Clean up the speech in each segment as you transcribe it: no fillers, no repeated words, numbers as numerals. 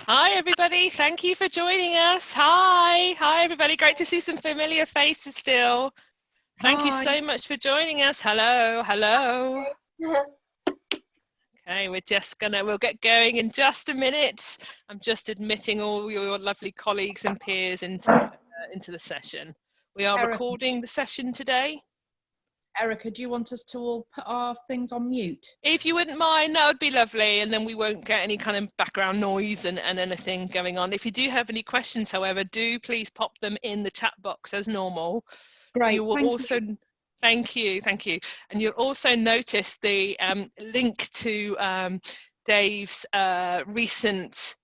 Hi, everybody. Thank you for joining us. Hi, everybody. Great to see some familiar faces still. Thank you so much for joining us. Hello. Okay, we'll get going in just a minute. I'm just admitting all your lovely colleagues and peers into the session. We are recording the session today. Erica, do you want us to all put our things on mute? If you wouldn't mind, that would be lovely, and then we won't get any kind of background noise and anything going on. If you do have any questions, however, do please pop them in the chat box as normal. Great, you will also you. Thank you. And you'll also notice the link to Dave's recent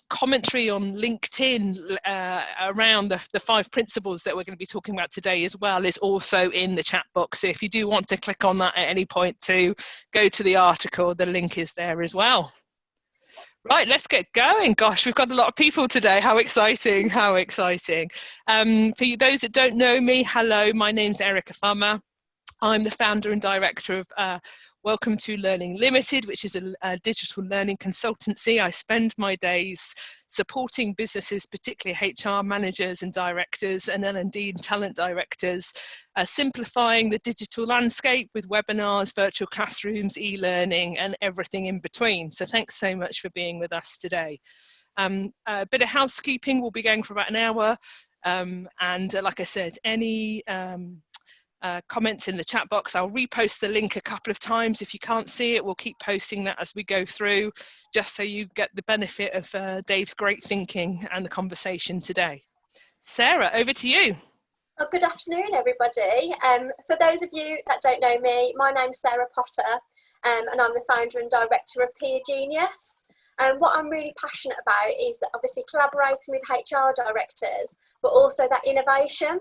commentary on LinkedIn around the 5 principles that we're going to be talking about today as well is also in the chat box. So if you do want to click on that at any point to go to the article, the link is there as well. Right, let's get going. Gosh, we've got a lot of people today. How exciting, how exciting. For those that don't know me, hello, my name's Erica Farmer. I'm the founder and director of Welcome to Learning Limited, which is a digital learning consultancy. I spend my days supporting businesses, particularly HR managers and directors and L&D and talent directors, simplifying the digital landscape with webinars, virtual classrooms, e-learning and everything in between. So thanks so much for being with us today. A bit of housekeeping, we'll be going for about an hour. And like I said, any comments in the chat box. I'll repost the link a couple of times. If you can't see it, we'll keep posting that as we go through, just so you get the benefit of Dave's great thinking and the conversation today. Sarah, over to you. Oh, good afternoon, everybody. For those of you that don't know me, my name's Sarah Potter, and I'm the founder and director of Peer Genius. And what I'm really passionate about is that obviously collaborating with HR directors, but also that innovation.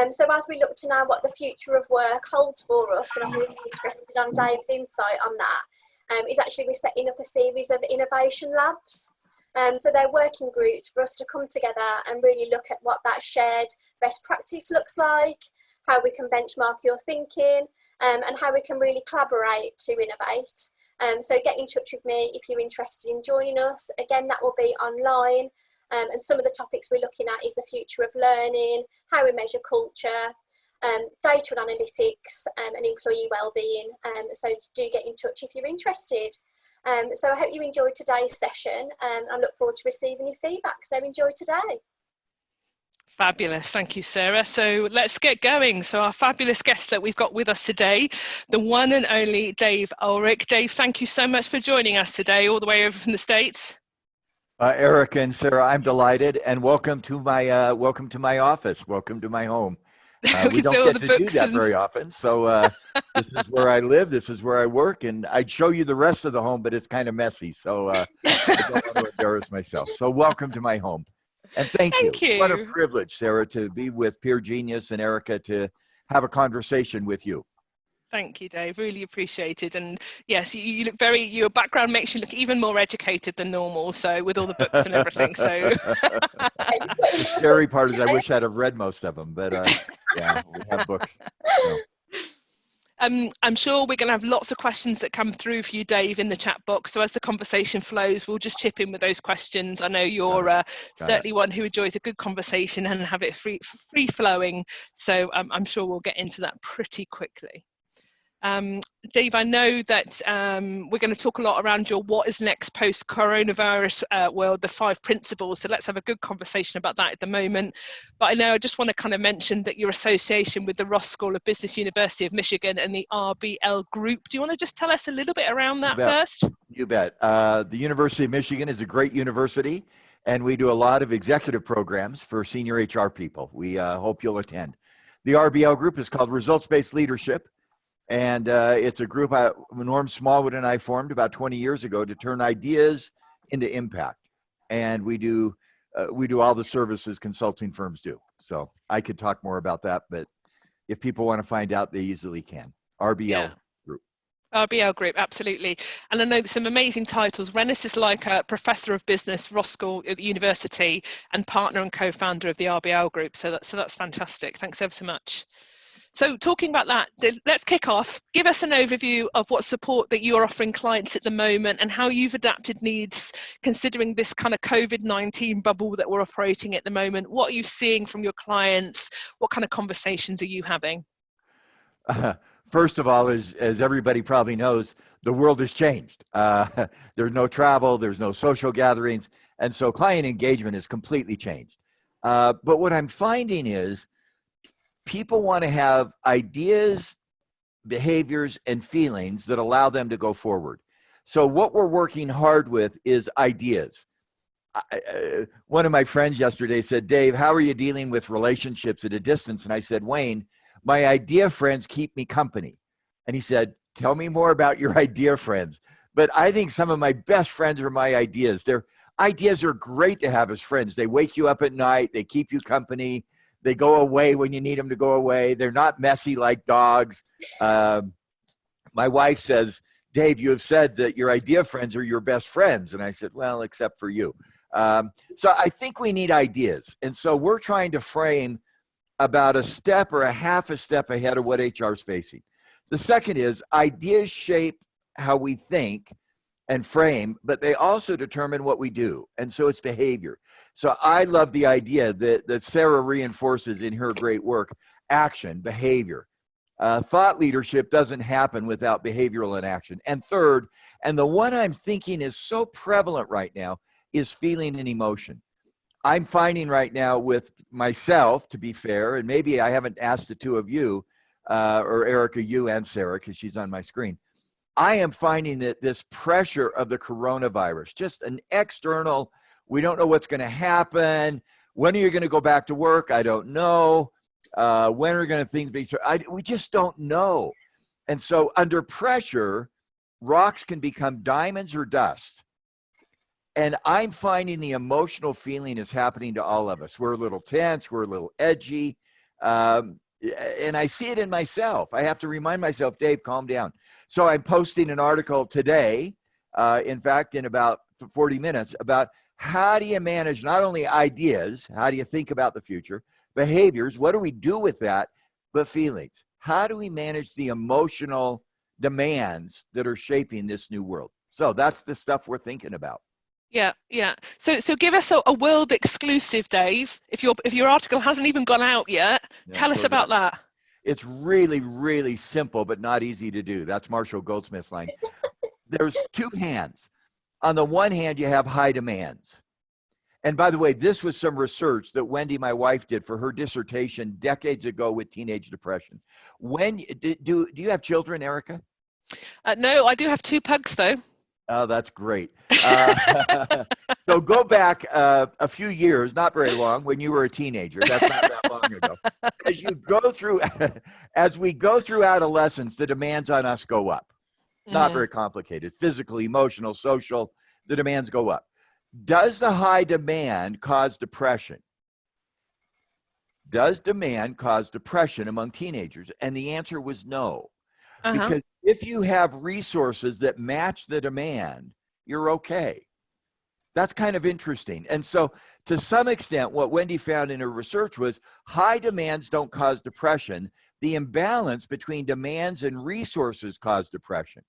So as we look to now what the future of work holds for us, and I'm really interested on Dave's insight on that, is actually we're setting up a series of innovation labs. So they're working groups for us to come together and really look at what that shared best practice looks like, how we can benchmark your thinking, and how we can really collaborate to innovate. So get in touch with me if you're interested in joining us. Again, that will be online. And some of the topics we're looking at is the future of learning, how we measure culture, data and analytics, and employee wellbeing. So do get in touch if you're interested. So I hope you enjoyed today's session, and I look forward to receiving your feedback. So enjoy today. Fabulous, thank you, Sarah. So let's get going. So our fabulous guest that we've got with us today, the one and only Dave Ulrich. Dave, thank you so much for joining us today, all the way over from the States. Erica and Sarah, I'm delighted, and welcome to my office. Welcome to my home. We don't get to do that very often, so this is where I live. This is where I work, and I'd show you the rest of the home, but it's kind of messy, so I don't want to embarrass myself. So welcome to my home, and thank you. What a privilege, Sarah, to be with Peer Genius and Erica to have a conversation with you. Thank you, Dave. Really appreciate it. And yes, you look your background makes you look even more educated than normal. So with all the books and everything. So the scary part is I wish I'd have read most of them, but yeah, we have books. So. I'm sure we're going to have lots of questions that come through for you, Dave, in the chat box. So as the conversation flows, we'll just chip in with those questions. I know you're certainly one who enjoys a good conversation and have it free flowing. So I'm sure we'll get into that pretty quickly. Dave, I know that we're going to talk a lot around your what is next post-coronavirus world, the 5 principles. So let's have a good conversation about that at the moment. But I know I just want to kind of mention that your association with the Ross School of Business, University of Michigan and the RBL Group. Do you want to just tell us a little bit around that first? You bet. The University of Michigan is a great university, and we do a lot of executive programs for senior HR people. We hope you'll attend. The RBL Group is called Results-Based Leadership. And it's a group Norm Smallwood and I formed about 20 years ago to turn ideas into impact. And we do all the services consulting firms do. So I could talk more about that, but if people want to find out, they easily can. RBL Group. RBL Group, absolutely. And I know there's some amazing titles. Rennis is like a professor of business, Ross School at the university, and partner and co-founder of the RBL Group. So that's fantastic. Thanks ever so much. So talking about that, let's kick off. Give us an overview of what support that you're offering clients at the moment and how you've adapted needs considering this kind of COVID-19 bubble that we're operating at the moment. What are you seeing from your clients? What kind of conversations are you having? First of all, as everybody probably knows, the world has changed. There's no travel, there's no social gatherings, and so client engagement has completely changed. But what I'm finding is people want to have ideas, behaviors, and feelings that allow them to go forward. So what we're working hard with is ideas. One of my friends yesterday said, Dave, how are you dealing with relationships at a distance? And I said, Wayne, my idea friends keep me company. And he said, tell me more about your idea friends. But I think some of my best friends are my ideas. Their ideas are great to have as friends. They wake you up at night. They keep you company. They go away when you need them to go away. They're not messy like dogs. My wife says, Dave, you have said that your idea friends are your best friends. And I said, well, except for you. So I think we need ideas. And so we're trying to frame about a step or a half a step ahead of what HR is facing. The second is ideas shape how we think and frame, but they also determine what we do. And so it's behavior. So I love the idea that Sarah reinforces in her great work, action, behavior. Thought leadership doesn't happen without behavioral and action. And third, and the one I'm thinking is so prevalent right now, is feeling and emotion. I'm finding right now with myself, to be fair, and maybe I haven't asked the two of you, or Erica, you and Sarah, because she's on my screen. I am finding that this pressure of the coronavirus, just an external, we don't know what's going to happen. When are you going to go back to work? I don't know. When are going to things be? We just don't know. And so under pressure, rocks can become diamonds or dust. And I'm finding the emotional feeling is happening to all of us. We're a little tense. We're a little edgy. And I see it in myself. I have to remind myself, Dave, calm down. So I'm posting an article today, in fact, in about 40 minutes, about how do you manage not only ideas, how do you think about the future, behaviors, what do we do with that, but feelings. How do we manage the emotional demands that are shaping this new world? So that's the stuff we're thinking about. Yeah. So give us a world exclusive, Dave. If your article hasn't even gone out yet, tell us about that. It's really, really simple, but not easy to do. That's Marshall Goldsmith's line. There's two hands. On the one hand, you have high demands. And by the way, this was some research that Wendy, my wife, did for her dissertation decades ago with teenage depression. Do you have children, Erica? No, I do have 2 pugs, though. Oh, that's great. So go back a few years, not very long, when you were a teenager. That's not that long ago. As we go through adolescence, the demands on us go up. Not very complicated. Physical, emotional, social, the demands go up. Does the high demand cause depression? Does demand cause depression among teenagers? And the answer was no. Because if you have resources that match the demand, you're okay. That's kind of interesting. And so to some extent, what Wendy found in her research was high demands don't cause depression. The imbalance between demands and resources cause depression.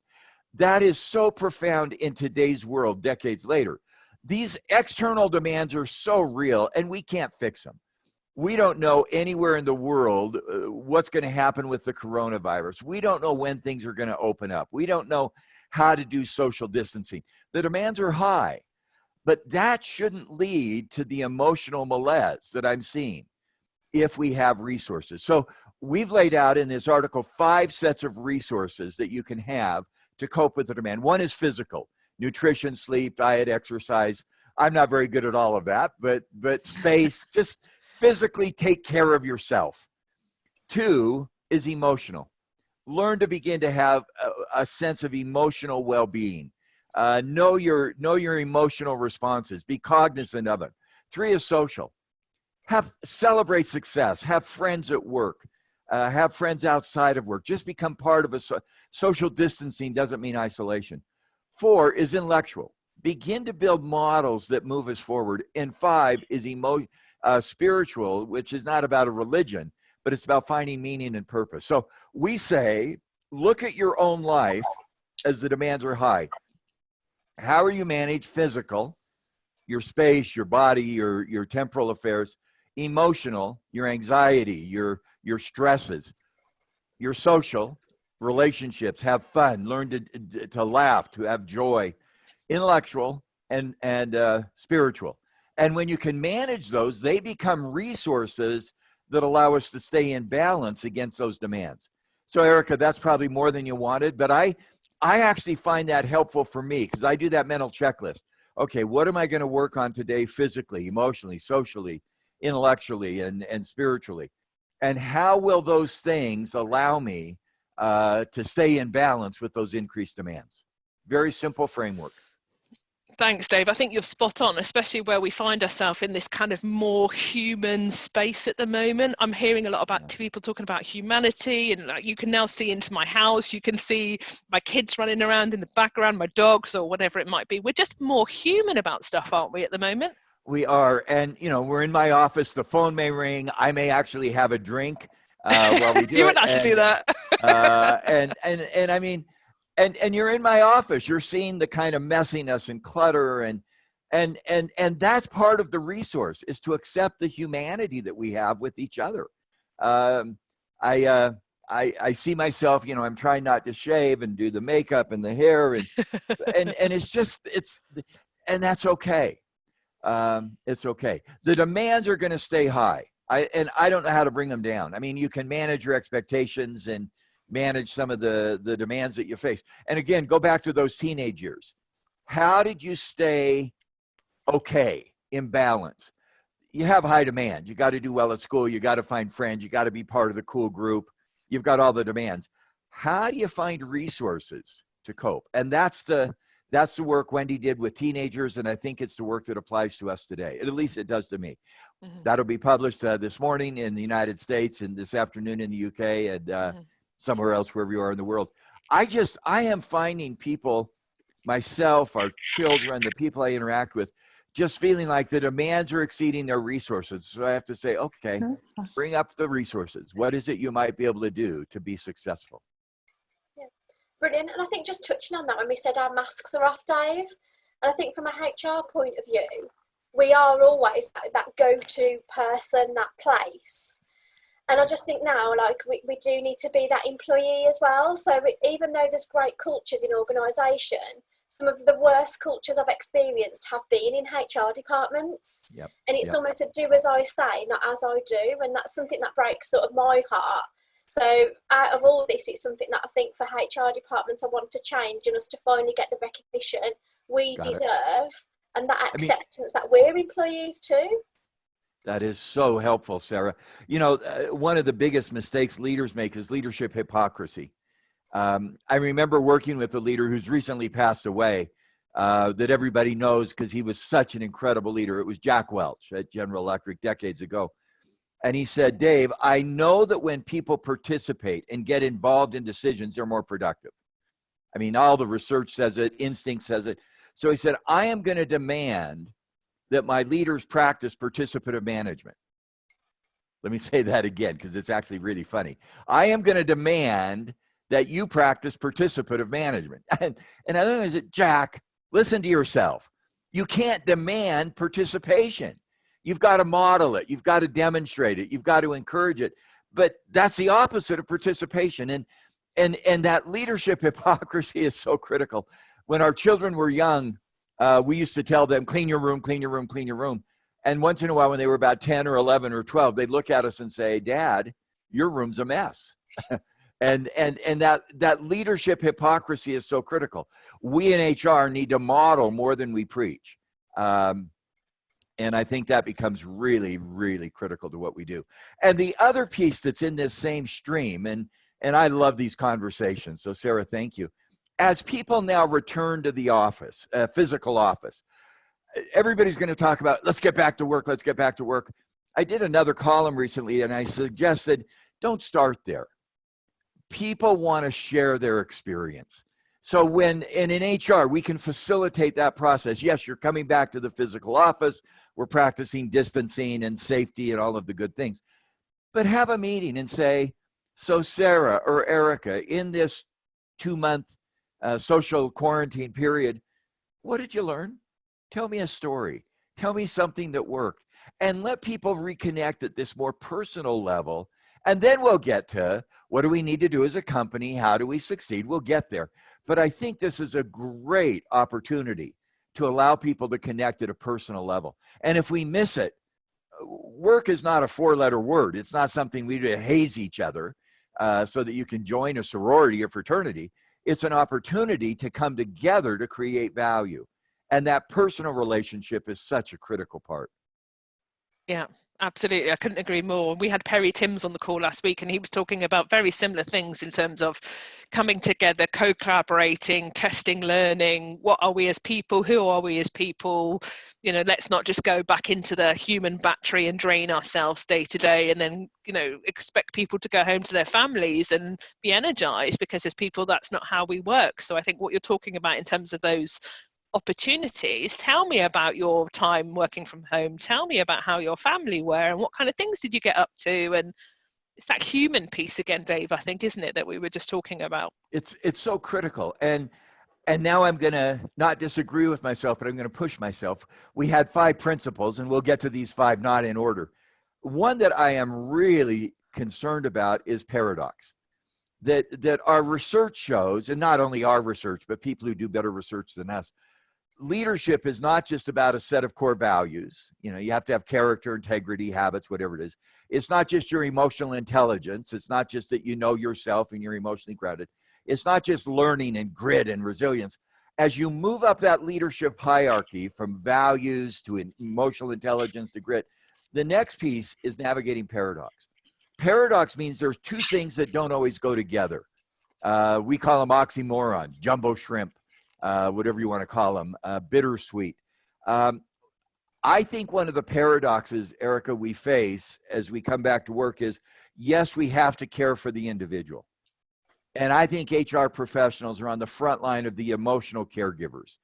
That is so profound in today's world, decades later. These external demands are so real, and we can't fix them. We don't know anywhere in the world what's going to happen with the coronavirus. We don't know when things are going to open up. We don't know how to do social distancing. The demands are high, but that shouldn't lead to the emotional malaise that I'm seeing if we have resources. So we've laid out in this article 5 sets of resources that you can have to cope with the demand. One is physical, nutrition, sleep, diet, exercise. I'm not very good at all of that, but space, just physically take care of yourself. 2 is emotional. Learn to begin to have a sense of emotional well-being. Know your emotional responses. Be cognizant of it. 3 is social. Celebrate success. Have friends at work. Have friends outside of work. Just become part of a social distancing doesn't mean isolation. 4 is intellectual. Begin to build models that move us forward. And 5 is spiritual, which is not about a religion, but it's about finding meaning and purpose. So we say, look at your own life as the demands are high. How are you manage physical, your space, your body, your temporal affairs, emotional, your anxiety, your stresses, your social, relationships, have fun, learn to laugh, to have joy, intellectual and spiritual. And when you can manage those, they become resources that allow us to stay in balance against those demands. So Erica, that's probably more than you wanted, but I actually find that helpful for me because I do that mental checklist. Okay, what am I going to work on today physically, emotionally, socially, intellectually, and spiritually? And how will those things allow me to stay in balance with those increased demands? Very simple framework. Thanks, Dave. I think you're spot on, especially where we find ourselves in this kind of more human space at the moment. I'm hearing a lot about people talking about humanity, and like, you can now see into my house. You can see my kids running around in the background, my dogs or whatever it might be. We're just more human about stuff, aren't we, at the moment? We are. And, you know, we're in my office. The phone may ring. I may actually have a drink while we do it. You wouldn't have to do that. And I mean, and you're in my office, you're seeing the kind of messiness and clutter and that's part of the resource, is to accept the humanity that we have with each other. I see myself, you know, I'm trying not to shave and do the makeup and the hair and and that's okay. It's okay. The demands are going to stay high. I don't know how to bring them down. I mean, you can manage your expectations and manage some of the demands that you face. And again, go back to those teenage years. How did you stay okay, in balance? You have high demand. You got to do well at school. You got to find friends. You got to be part of the cool group. You've got all the demands. How do you find resources to cope? And that's the work Wendy did with teenagers, and I think it's the work that applies to us today. At least it does to me. Mm-hmm. That'll be published this morning in the United States and this afternoon in the UK and somewhere else, wherever you are in the world. I am finding people, myself, our children, the people I interact with, just feeling like the demands are exceeding their resources. So I have to say, okay, bring up the resources. What is it you might be able to do to be successful? Yeah. Brilliant. And I think just touching on that, when we said our masks are off, Dave, and I think from a HR point of view, we are always that go-to person, that place. And I just think now, like, we do need to be that employee as well. So even though there's great cultures in organisation, some of the worst cultures I've experienced have been in HR departments. Yep. And it's almost a do as I say, not as I do. And that's something that breaks sort of my heart. So out of all this, it's something that I think for HR departments I want to change, and us to finally get the recognition we deserve, and that acceptance that we're employees too. That is so helpful, Sarah. You know, one of the biggest mistakes leaders make is leadership hypocrisy. I remember working with a leader who's recently passed away that everybody knows because he was such an incredible leader. It was Jack Welch at General Electric decades ago. And he said, Dave, I know that when people participate and get involved in decisions, they're more productive. I mean, all the research says it, instinct says it. So he said, I am going to demand that my leaders practice participative management. Let me say that again, because it's actually really funny. I am going to demand that you practice participative management. And other than that, Jack, listen to yourself. You can't demand participation. You've got to model it. You've got to demonstrate it. You've got to encourage it. But that's the opposite of participation. And that leadership hypocrisy is so critical. When our children were young, we used to tell them, clean your room, clean your room, clean your room. And once in a while, when they were about 10 or 11 or 12, they'd look at us and say, Dad, your room's a mess. and that leadership hypocrisy is so critical. We in HR need to model more than we preach. And I think that becomes really, really critical to what we do. And the other piece that's in this same stream, and I love these conversations, so Sarah, thank you. As people now return to the office, physical office, everybody's going to talk about, let's get back to work, let's get back to work. I did another column recently, and I suggested, don't start there. People want to share their experience. So when in HR, we can facilitate that process. Yes, you're coming back to the physical office. We're practicing distancing and safety and all of the good things. but have a meeting and say, so Sarah or Erica, in this 2-month social quarantine period, what did you learn? Tell me a story. Tell me something that worked. And let people reconnect at this more personal level. And then we'll get to what do we need to do as a company? How do we succeed? We'll get there. But I think this is a great opportunity to allow people to connect at a personal level. And if we miss it, work is not a 4-letter word. It's not something we do to haze each other so that you can join a sorority or fraternity. It's an opportunity to come together to create value. And that personal relationship is such a critical part. Yeah, absolutely. I couldn't agree more. We had Perry Timms on the call last week, and he was talking about very similar things in terms of coming together, co-collaborating, testing, learning. What are we as people? Who are we as people? You know, let's not just go back into the human battery and drain ourselves day to day and then, you know, expect people to go home to their families and be energized, because as people, that's not how we work. So I think what you're talking about in terms of those opportunities, tell me about your time working from home, tell me about how your family were and what kind of things did you get up to. And it's that human piece again, Dave, I think, isn't it, that we were just talking about? It's so critical. And now I'm going to not disagree with myself, but I'm going to push myself. We had 5 principles, and we'll get to these 5 not in order. One that I am really concerned about is paradox. That our research shows, and not only our research, but people who do better research than us, leadership is not just about a set of core values. You know, you have to have character, integrity, habits, whatever it is. It's not just your emotional intelligence. It's not just that you know yourself and you're emotionally grounded. It's not just learning and grit and resilience. As you move up that leadership hierarchy from values to emotional intelligence to grit, the next piece is navigating paradox. Paradox means there's 2 things that don't always go together. We call them oxymoron, jumbo shrimp. Whatever you want to call them, bittersweet. I think one of the paradoxes, Erica, we face as we come back to work is, yes, we have to care for the individual. And I think HR professionals are on the front line of the emotional caregivers.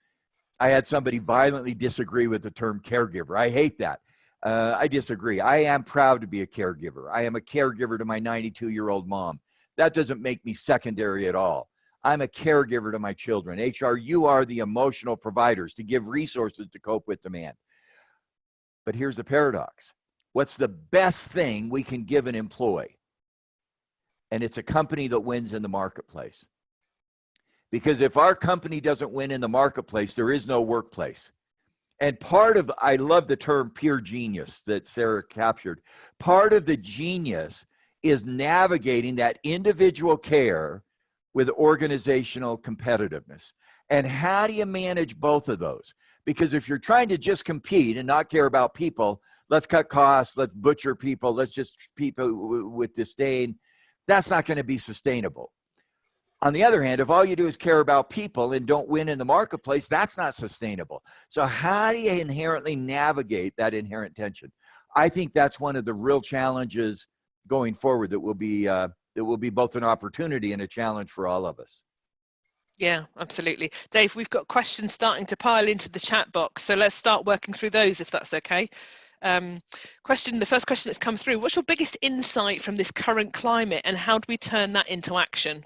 I had somebody violently disagree with the term caregiver. I hate that. I disagree. I am proud to be a caregiver. I am a caregiver to my 92-year-old mom. That doesn't make me secondary at all. I'm a caregiver to my children. HR, you are the emotional providers to give resources to cope with demand. But here's the paradox. What's the best thing we can give an employee? And it's a company that wins in the marketplace. Because if our company doesn't win in the marketplace, there is no workplace. And part of, I love the term pure genius that Sarah captured. Part of the genius is navigating that individual care with organizational competitiveness. And how do you manage both of those? Because if you're trying to just compete and not care about people, let's cut costs, let's butcher people, let's just treat people with disdain, that's not going to be sustainable. On the other hand, if all you do is care about people and don't win in the marketplace, that's not sustainable. So how do you inherently navigate that inherent tension? I think that's one of the real challenges going forward that will be both an opportunity and a challenge for all of us. Yeah, absolutely. Dave, we've got questions starting to pile into the chat box, so let's start working through those if that's okay. The first question that's come through, what's your biggest insight from this current climate and how do we turn that into action?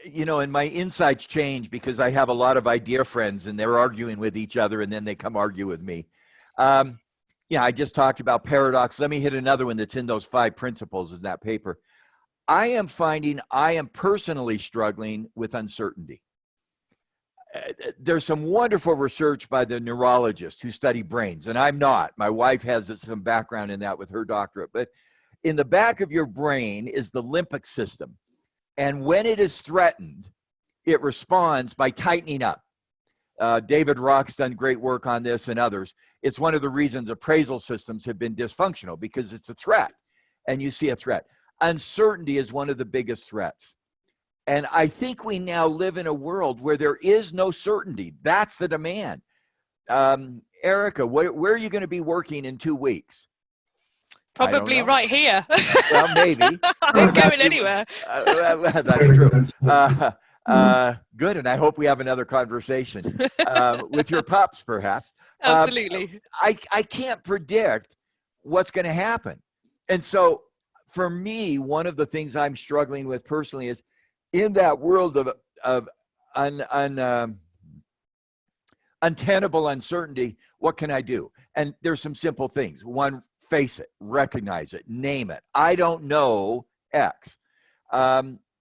You know, and my insights change because I have a lot of idea friends and they're arguing with each other and then they come argue with me. Yeah, I just talked about paradox. Let me hit another one that's in those 5 principles in that paper. I am finding I am personally struggling with uncertainty. There's some wonderful research by the neurologists who study brains, and I'm not. My wife has some background in that with her doctorate. But in the back of your brain is the limbic system. And when it is threatened, it responds by tightening up. David Rock's done great work on this and others. It's one of the reasons appraisal systems have been dysfunctional because it's a threat and you see a threat. Uncertainty is one of the biggest threats. And I think we now live in a world where there is no certainty. That's the demand. Erica, where are you going to be working in 2 weeks? Probably right here. Well, maybe. I'm not going anywhere. That's true. Good, and I hope we have another conversation with your pups, perhaps. Absolutely. I can't predict what's going to happen. And so for me, one of the things I'm struggling with personally is in that world of untenable uncertainty, what can I do? And there's some simple things. One, face it, recognize it, name it. I don't know X.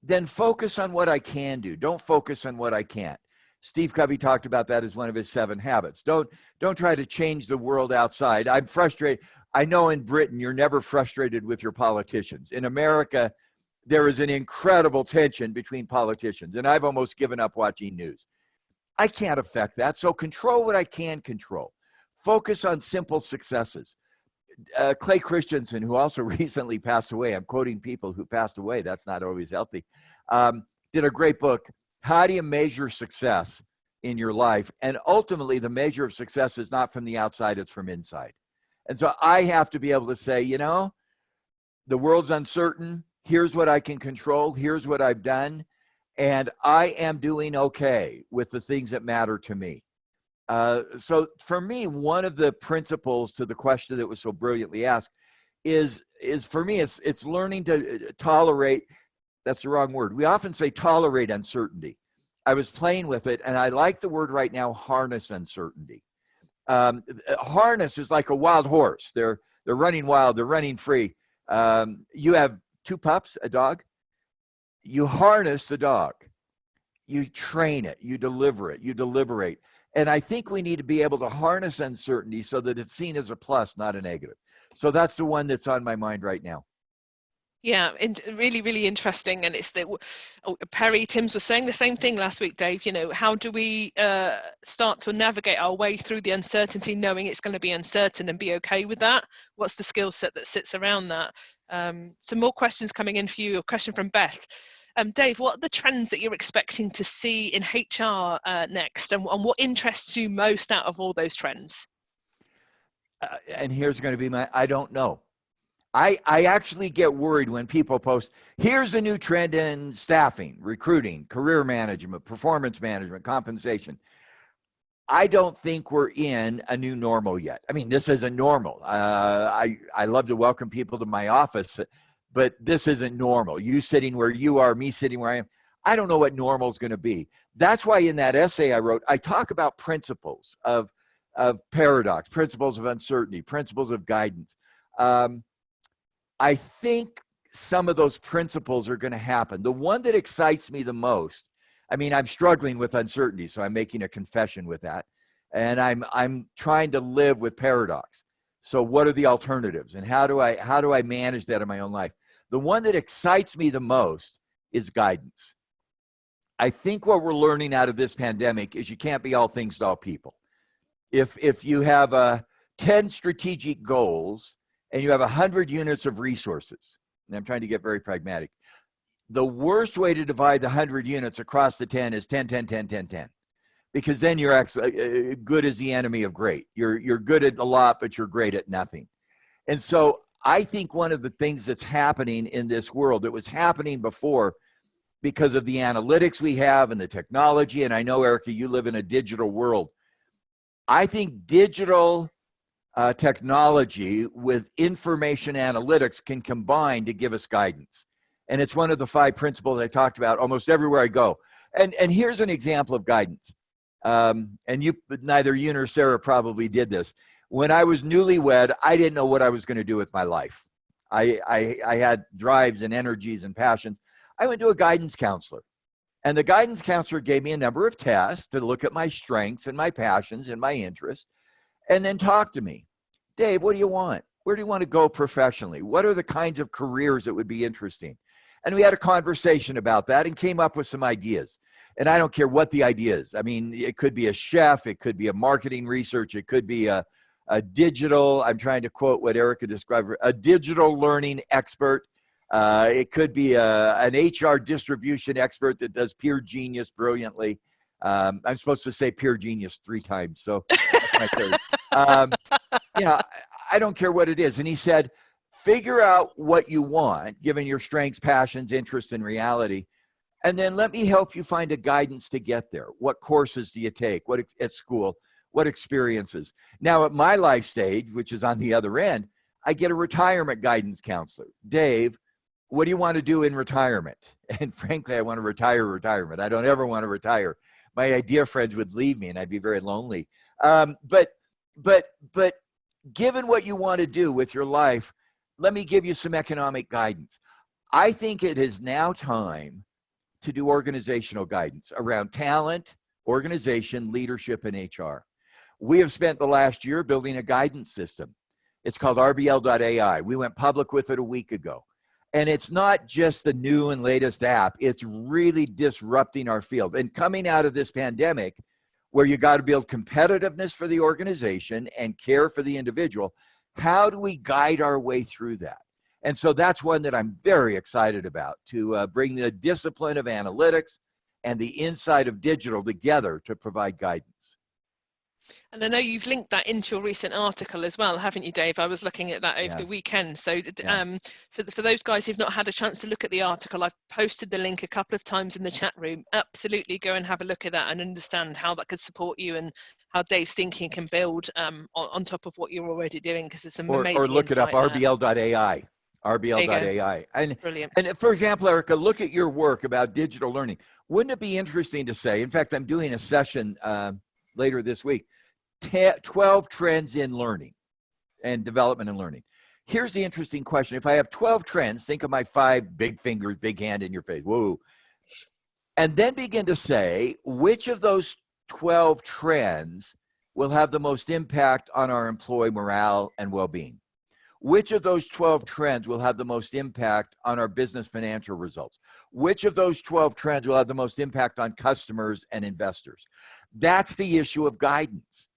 Then focus on what I can do. Don't focus on what I can't. Steve Covey talked about that as one of his 7 habits. Don't try to change the world outside. I'm frustrated. I know in Britain, you're never frustrated with your politicians. In America, there is an incredible tension between politicians, and I've almost given up watching news. I can't affect that, so control what I can control. Focus on simple successes. Clay Christensen, who also recently passed away, I'm quoting people who passed away, that's not always healthy, did a great book, How Do You Measure Success in Your Life? And ultimately, the measure of success is not from the outside, it's from inside. And so I have to be able to say, you know, the world's uncertain, here's what I can control, here's what I've done, and I am doing okay with the things that matter to me. So for me, one of the principles to the question that was so brilliantly asked is for me, it's learning to tolerate, that's the wrong word. We often say tolerate uncertainty. I was playing with it, and I like the word right now, harness uncertainty. Harness is like a wild horse. They're running wild, they're running free. You have 2 pups, a dog. You harness the dog. You train it, you deliver it, you deliberate. And I think we need to be able to harness uncertainty so that it's seen as a plus, not a negative. So that's the one that's on my mind right now. Yeah, and really, really interesting. And it's that Perry Timms was saying the same thing last week, Dave. You know, how do we start to navigate our way through the uncertainty, knowing it's going to be uncertain, and be okay with that? What's the skill set that sits around that? Some more questions coming in for you. A question from Beth. Dave, what are the trends that you're expecting to see in HR next, and what interests you most out of all those trends? And here's going to be my, I don't know. I actually get worried when people post, here's a new trend in staffing, recruiting, career management, performance management, compensation. I don't think we're in a new normal yet. I mean, this isn't normal. I love to welcome people to my office, but this isn't normal. You sitting where you are, me sitting where I am. I don't know what normal is going to be. That's why in that essay I wrote, I talk about principles of paradox, principles of uncertainty, principles of guidance. I think some of those principles are going to happen. The one that excites me the most, I mean, I'm struggling with uncertainty, so I'm making a confession with that. And I'm trying to live with paradox. So what are the alternatives, and how do I manage that in my own life? The one that excites me the most is guidance. I think what we're learning out of this pandemic is you can't be all things to all people. If you have 10 strategic goals and you have 100 units of resources, and I'm trying to get very pragmatic, the worst way to divide the 100 units across the 10 is 10, 10, 10, 10, 10. Because then you're actually good is the enemy of great. You're good at a lot, but you're great at nothing. And so I think one of the things that's happening in this world, that was happening before because of the analytics we have and the technology, and I know, Erica, you live in a digital world. I think digital technology with information analytics can combine to give us guidance. And it's one of the 5 principles I talked about almost everywhere I go. And here's an example of guidance. And neither you nor Sarah probably did this. When I was newlywed, I didn't know what I was going to do with my life. I had drives and energies and passions. I went to a guidance counselor. And the guidance counselor gave me a number of tests to look at my strengths and my passions and my interests, and then talk to me. Dave, what do you want? Where do you want to go professionally? What are the kinds of careers that would be interesting? And we had a conversation about that and came up with some ideas. And I don't care what the idea is. I mean, it could be a chef, it could be a marketing research, it could be a digital, I'm trying to quote what Erica described, a digital learning expert. It could be an HR distribution expert that does Peer Genius brilliantly. I'm supposed to say Peer Genius 3 times, so that's my third. I don't care what it is. And he said, figure out what you want, given your strengths, passions, interests, and reality, And then let me help you find a guidance to get there. What courses do you take? What at school? What experiences? Now, at my life stage, which is on the other end, I get a retirement guidance counselor. Dave, what do you want to do in retirement? And frankly, I want to retire retirement. I don't ever want to retire. My dear friends would leave me and I'd be very lonely. But given what you want to do with your life, let me give you some economic guidance. I think it is now time to do organizational guidance around talent, organization, leadership, and HR. We have spent the last year building a guidance system. It's called RBL.ai. We went public with it a week ago. And it's not just the new and latest app. It's really disrupting our field. And coming out of this pandemic, where you got to build competitiveness for the organization and care for the individual, how do we guide our way through that? And so that's one that I'm very excited about, to bring the discipline of analytics and the insight of digital together to provide guidance. And I know you've linked that into your recent article as well, haven't you, Dave? I was looking at that over the weekend. So for those guys who've not had a chance to look at the article, I've posted the link a couple of times in the chat room. Absolutely go and have a look at that and understand how that could support you and how Dave's thinking can build on top of what you're already doing, because it's amazing. Or look it up, RBL.ai. RBL.ai. Brilliant. And for example, Erica, look at your work about digital learning. Wouldn't it be interesting to say, in fact, I'm doing a session later this week, 12 trends in learning and development and learning. Here's the interesting question. If I have 12 trends, think of my 5 big fingers, big hand in your face. Whoa. And then begin to say, which of those 12 trends will have the most impact on our employee morale and well-being? Which of those 12 trends will have the most impact on our business financial results? Which of those 12 trends will have the most impact on customers and investors? That's the issue of guidance.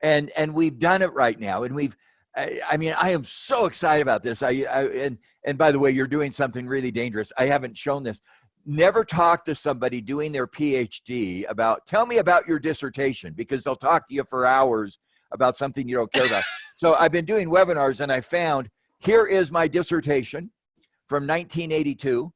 And we've done it right now. And I am so excited about this. And by the way, you're doing something really dangerous. I haven't shown this. Never talk to somebody doing their PhD about, tell me about your dissertation, because they'll talk to you for hours about something you don't care about. So I've been doing webinars and I found, here is my dissertation from 1982.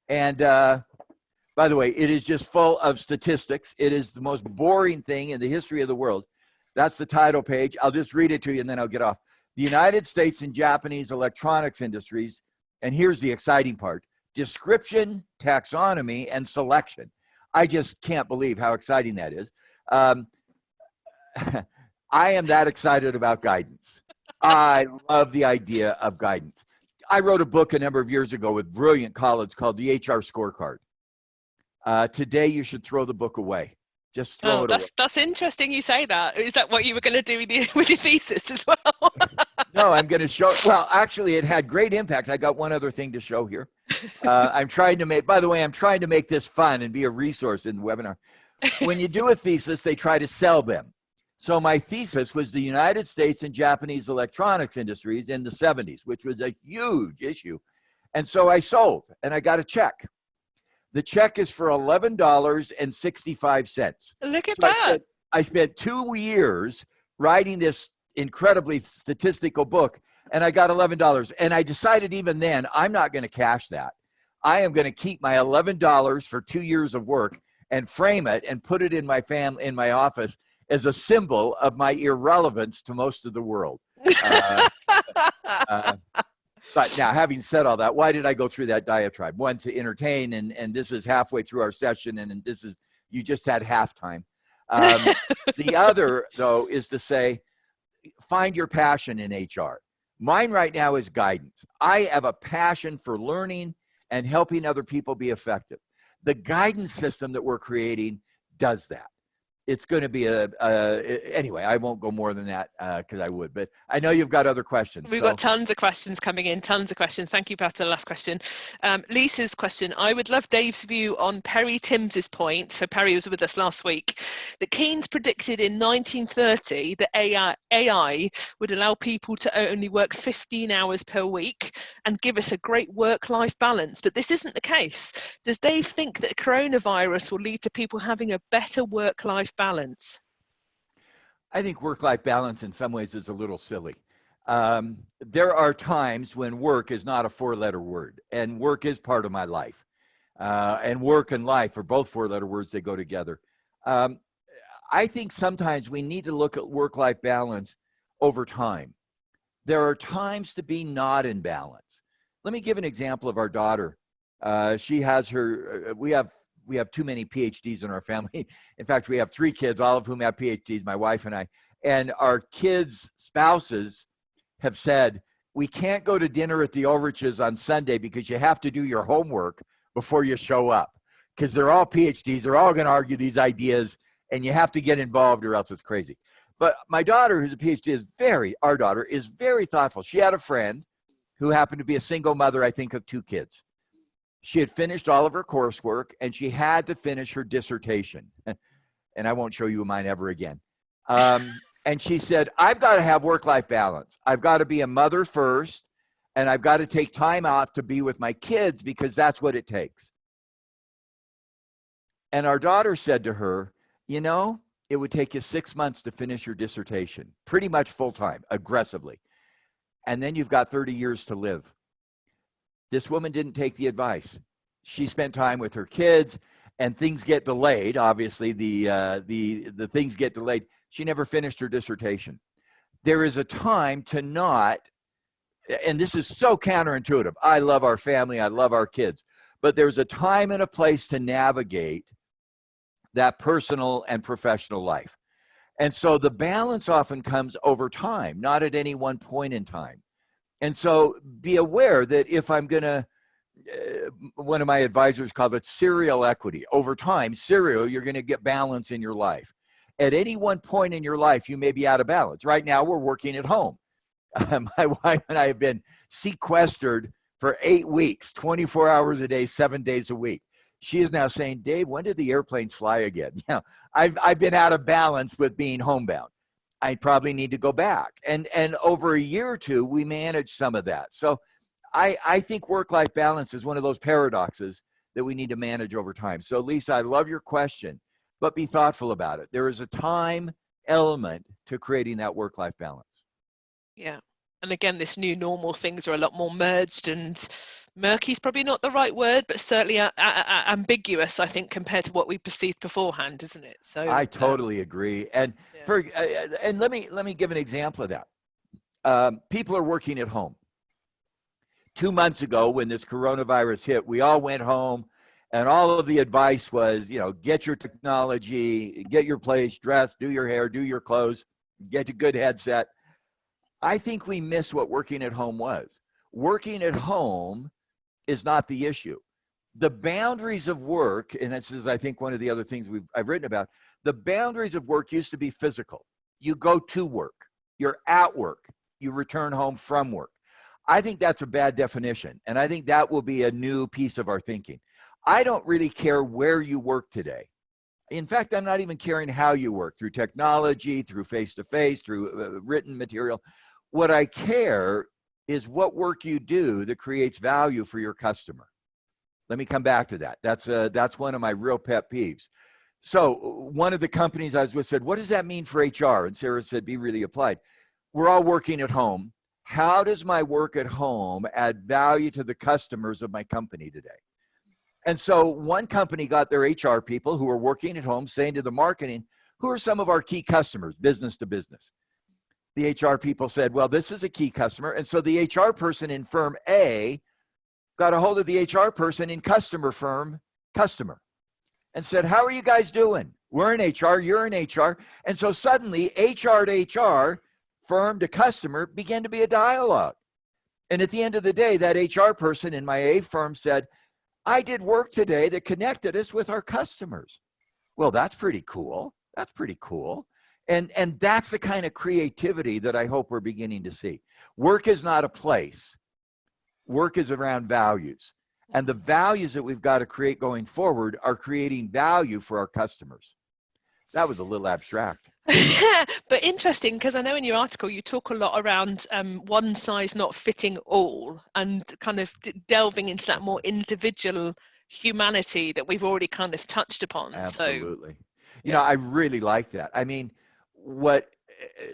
And by the way, it is just full of statistics. It is the most boring thing in the history of the world. That's the title page. I'll just read it to you and then I'll get off. The United States and Japanese electronics industries, and here's the exciting part, description, taxonomy, and selection. I just can't believe how exciting that is. I am that excited about guidance. I love the idea of guidance. I wrote a book a number of years ago with brilliant colleagues called The HR Scorecard. Today, you should throw the book away. Just throw it away. That's interesting you say that. Is that what you were going to do with your thesis as well? No, I'm going to show, well, actually, it had great impact. I got one other thing to show here. I'm trying to make, by the way, I'm trying to make this fun and be a resource in the webinar. When you do a thesis, they try to sell them. So my thesis was the United States and Japanese electronics industries in the 70s, which was a huge issue. And so I sold and I got a check. The check is for $11.65. Look at that. I spent 2 years writing this incredibly statistical book and I got $11. And I decided even then, I'm not going to cash that. I am going to keep my $11 for 2 years of work and frame it and put it in my office as a symbol of my irrelevance to most of the world. But now, having said all that, why did I go through that diatribe? One, to entertain, and this is halfway through our session, and this is, you just had halftime. The other, though, is to say, find your passion in HR. Mine right now is guidance. I have a passion for learning and helping other people be effective. The guidance system that we're creating does that. It's going to be anyway, I won't go more than that because I would, but I know you've got other questions. We've got tons of questions coming in, tons of questions. Thank you, Pat, for the last question. Lisa's question, I would love Dave's view on Perry Tims's point. So Perry was with us last week, that Keynes predicted in 1930 that AI would allow people to only work 15 hours per week and give us a great work-life balance. But this isn't the case. Does Dave think that coronavirus will lead to people having a better work-life balance? I think work-life balance in some ways is a little silly. There are times when work is not a 4-letter word, and work is part of my life. and work and life are both four-letter words. They go together. I think sometimes we need to look at work-life balance over time. There are times to be not in balance. Let me give an example of our daughter. She has her, we have too many PhDs in our family. In fact, we have 3 kids, all of whom have PhDs, my wife and I. And our kids' spouses have said, we can't go to dinner at the Ulrich's on Sunday because you have to do your homework before you show up. Because they're all PhDs, they're all going to argue these ideas, and you have to get involved or else it's crazy. But my daughter, who's a PhD, our daughter is very thoughtful. She had a friend who happened to be a single mother, I think, of 2 kids. She had finished all of her coursework, and she had to finish her dissertation. And I won't show you mine ever again. And she said, I've got to have work-life balance. I've got to be a mother first, and I've got to take time off to be with my kids because that's what it takes. And our daughter said to her, you know, it would take you 6 months to finish your dissertation, pretty much full-time, aggressively. And then you've got 30 years to live. This woman didn't take the advice. She spent time with her kids, and things get delayed. Obviously, the things get delayed. She never finished her dissertation. There is a time to not, and this is so counterintuitive. I love our family. I love our kids. But there's a time and a place to navigate that personal and professional life. And so the balance often comes over time, not at any one point in time. And so be aware that if I'm going to, one of my advisors called it serial equity. Over time, serial, you're going to get balance in your life. At any one point in your life, you may be out of balance. Right now, we're working at home. My wife and I have been sequestered for 8 weeks, 24 hours a day, 7 days a week. She is now saying, Dave, when did the airplanes fly again? You know, I've been out of balance with being homebound. I probably need to go back. And over a year or two, we manage some of that. So I think work-life balance is one of those paradoxes that we need to manage over time. So Lisa, I love your question, but be thoughtful about it. There is a time element to creating that work-life balance. Yeah. And again, this new normal, things are a lot more merged, and murky is probably not the right word, but certainly ambiguous, I think, compared to what we perceived beforehand, isn't it? So I totally agree. And yeah. and let me give an example of that. People are working at home. 2 months ago, when this coronavirus hit, we all went home, and all of the advice was, you know, get your technology, get your place, dress, do your hair, do your clothes, get a good headset. I think we miss what working at home was. Working at home is not the issue. The boundaries of work, and this is, I think, one of the other things I've written about, the boundaries of work used to be physical. You go to work, you're at work, you return home from work. I think that's a bad definition, and I think that will be a new piece of our thinking. I don't really care where you work today. In fact, I'm not even caring how you work, through technology, through face-to-face, through written material. What I care is what work you do that creates value for your customer. Let me come back to that. That's one of my real pet peeves. So one of the companies I was with said, what does that mean for HR? And Sarah said, be really applied. We're all working at home. How does my work at home add value to the customers of my company today? And so one company got their HR people who are working at home saying to the marketing, who are some of our key customers, business to business? The HR people said, well, this is a key customer. And so the HR person in firm A got a hold of the HR person in customer firm customer and said, how are you guys doing? We're in HR, you're in HR. And so suddenly HR to HR, firm to customer began to be a dialogue. And at the end of the day, that HR person in my A firm said, I did work today that connected us with our customers. Well, that's pretty cool. That's pretty cool. And that's the kind of creativity that I hope we're beginning to see. Work is not a place. Work is around values. And the values that we've got to create going forward are creating value for our customers. That was a little abstract. But interesting, because I know in your article you talk a lot around one size not fitting all, and kind of delving into that more individual humanity that we've already kind of touched upon. Absolutely. So, you know, I really like that. I mean, what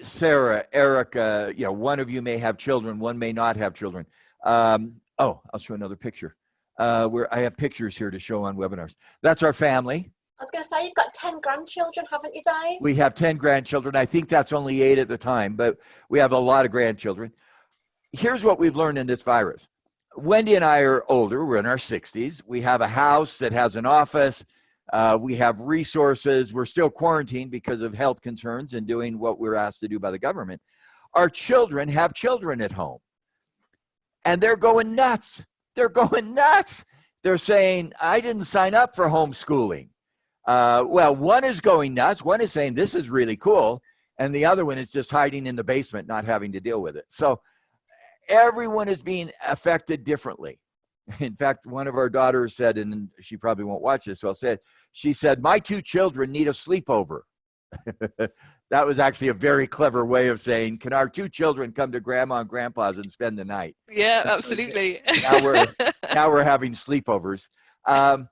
Sarah, Erica, you know, one of you may have children, one may not have children. Oh, I'll show another picture. where I have pictures here to show on webinars. That's our family. I was going to say, you've got 10 grandchildren, haven't you, Dave? We have 10 grandchildren. I think that's only 8 at the time, but we have a lot of grandchildren. Here's what we've learned in this virus. Wendy and I are older. We're in our 60s. We have a house that has an office. We have resources. We're still quarantined because of health concerns and doing what we're asked to do by the government. Our children have children at home, and they're going nuts. They're going nuts. They're saying, I didn't sign up for homeschooling. Well, one is going nuts. One is saying, this is really cool. And the other one is just hiding in the basement, not having to deal with it. So everyone is being affected differently. In fact, one of our daughters said, and she probably won't watch this, so I'll say it. She said, my 2 children need a sleepover. That was actually a very clever way of saying, can our 2 children come to grandma and grandpa's and spend the night? Yeah, absolutely. Now we're having sleepovers. The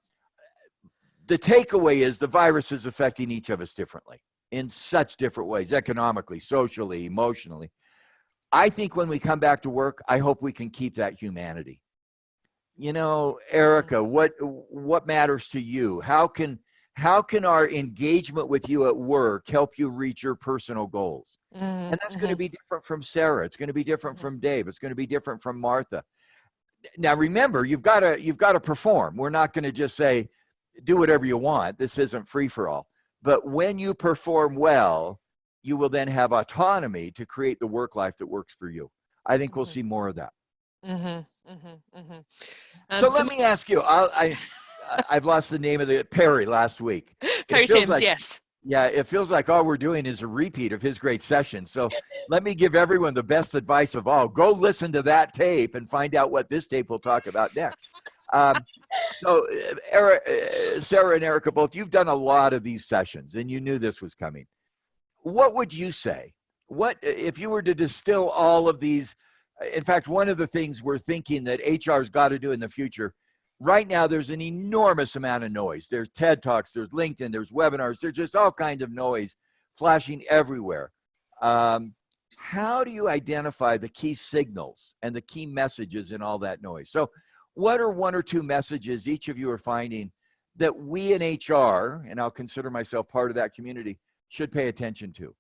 takeaway is the virus is affecting each of us differently in such different ways, economically, socially, emotionally. I think when we come back to work, I hope we can keep that humanity. You know, Erica, what matters to you? How can our engagement with you at work help you reach your personal goals? And that's going to be different from Sarah. It's going to be different from Dave. It's going to be different from Martha. Now, remember, you've got to perform. We're not going to just say, do whatever you want. This isn't free for all. But when you perform well, you will then have autonomy to create the work life that works for you. I think we'll see more of that. So let me ask you, I've lost the name of Perry last week. Perry Sims, yes. Yeah, it feels like all we're doing is a repeat of his great session. So let me give everyone the best advice of all. Go listen to that tape and find out what this tape will talk about next. So Sarah and Erica, both, you've done a lot of these sessions and you knew this was coming. What would you say? What if you were to distill all of these? In fact, one of the things we're thinking that HR's got to do in the future, right now there's an enormous amount of noise. There's TED Talks, there's LinkedIn, there's webinars, there's just all kinds of noise flashing everywhere. How do you identify the key signals and the key messages in all that noise? So what are 1 or 2 messages each of you are finding that we in HR, and I'll consider myself part of that community, should pay attention to?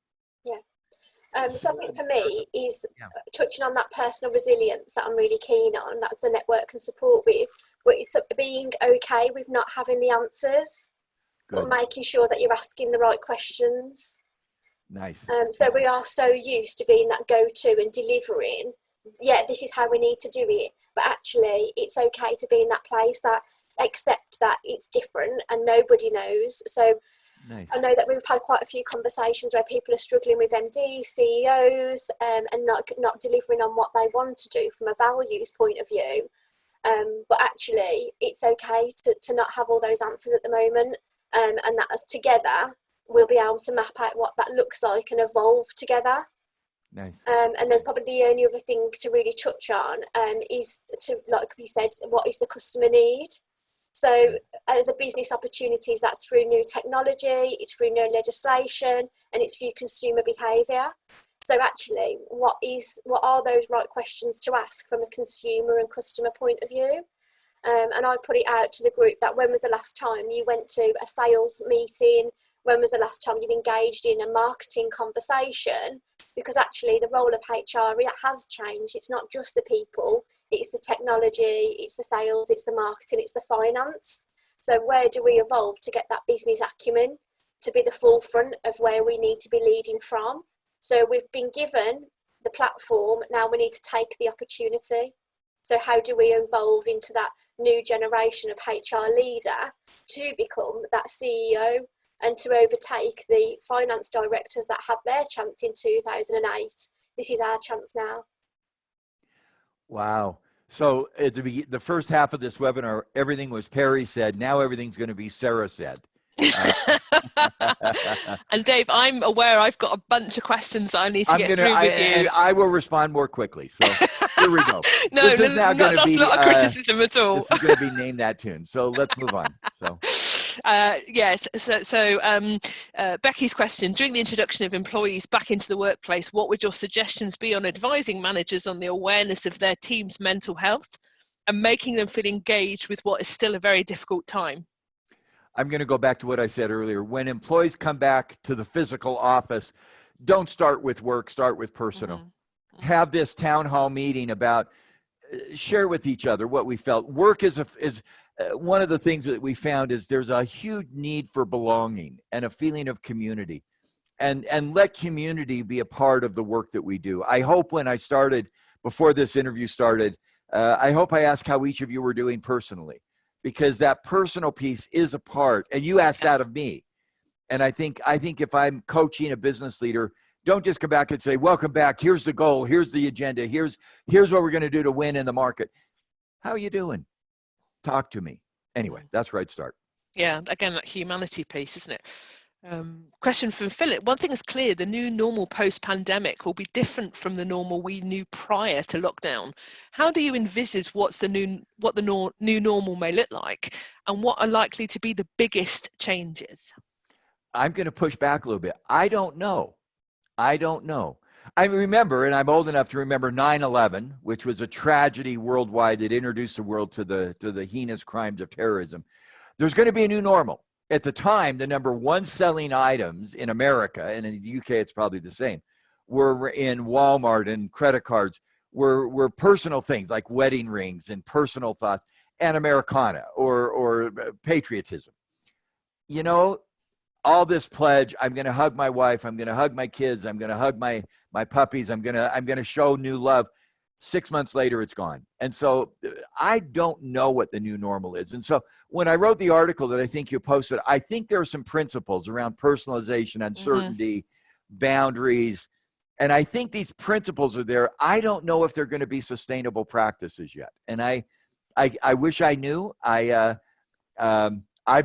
Something for me is touching on that personal resilience that I'm really keen on. That's the network and support with. But it's being okay with not having the answers, but making sure that you're asking the right questions. Nice. So we are so used to being that go-to and delivering. Yeah, this is how we need to do it. But actually, it's okay to be in that place that accept that it's different and nobody knows. So nice. I know that we've had quite a few conversations where people are struggling with MDs, CEOs, and not delivering on what they want to do from a values point of view. But actually, it's okay to not have all those answers at the moment, and that as together, we'll be able to map out what that looks like and evolve together. Nice. And then probably the only other thing to really touch on is to, like we said, what is the customer need? So as a business opportunities, that's through new technology, it's through new legislation, and it's through consumer behaviour. So actually, what are those right questions to ask from a consumer and customer point of view? And I put it out to the group that when was the last time you went to a sales meeting? When was the last time you engaged in a marketing conversation? Because actually the role of HR has changed. It's not just the people, it's the technology, it's the sales, it's the marketing, it's the finance. So where do we evolve to get that business acumen to be the forefront of where we need to be leading from? So we've been given the platform, now we need to take the opportunity. So how do we evolve into that new generation of HR leader to become that CEO and to overtake the finance directors that had their chance in 2008? This is our chance now. Wow. So at the first half of this webinar, everything was Perry said. Now everything's going to be Sarah said. And Dave, I'm aware I've got a bunch of questions that I need to get through with you. And I will respond more quickly. So here we go. No, this is now going to be not a criticism at all. This is going to be Name That Tune. So let's move on. So. Yes. So Becky's question: during the introduction of employees back into the workplace, what would your suggestions be on advising managers on the awareness of their team's mental health, and making them feel engaged with what is still a very difficult time. I'm going to go back to what I said earlier. When employees come back to the physical office, don't start with work, start with personal. Have this town hall meeting about, share with each other what we felt. Work is one of the things that we found is there's a huge need for belonging and a feeling of community, and let community be a part of the work that we do. I hope when I started, before this interview started, I hope I asked how each of you were doing personally, because that personal piece is a part, and you asked that of me. And I think if I'm coaching a business leader, don't just come back and say, welcome back, here's the goal, here's the agenda, here's what we're going to do to win in the market. How are you doing? Talk to me. Anyway, that's where I'd start. Yeah, again, that humanity piece, isn't it? Question from Philip. One thing is clear, the new normal post-pandemic will be different from the normal we knew prior to lockdown. How do you envisage what the new normal may look like, and what are likely to be the biggest changes? I'm going to push back a little bit. I don't know. I remember, and I'm old enough to remember 9/11, which was a tragedy worldwide that introduced the world to the heinous crimes of terrorism. There's going to be a new normal. At the time, the number one selling items in America, and in the UK it's probably the same, were in Walmart, and credit cards were personal things like wedding rings and personal thoughts and Americana or patriotism. You know, all this pledge, I'm going to hug my wife, I'm going to hug my kids, I'm going to hug my puppies, I'm going to show new love. 6 months later, it's gone. And so I don't know what the new normal is. And so when I wrote the article that I think you posted, I think there are some principles around personalization, uncertainty, boundaries. And I think these principles are there. I don't know if they're going to be sustainable practices yet. And I wish I knew. I've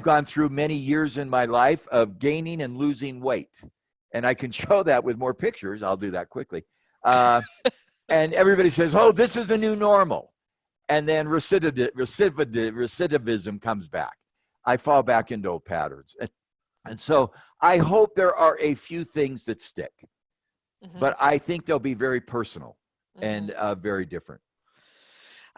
gone through many years in my life of gaining and losing weight. And I can show that with more pictures. I'll do that quickly. And everybody says, oh, this is the new normal. And then recidivism comes back. I fall back into old patterns. And so I hope there are a few things that stick. But I think they'll be very personal and very different.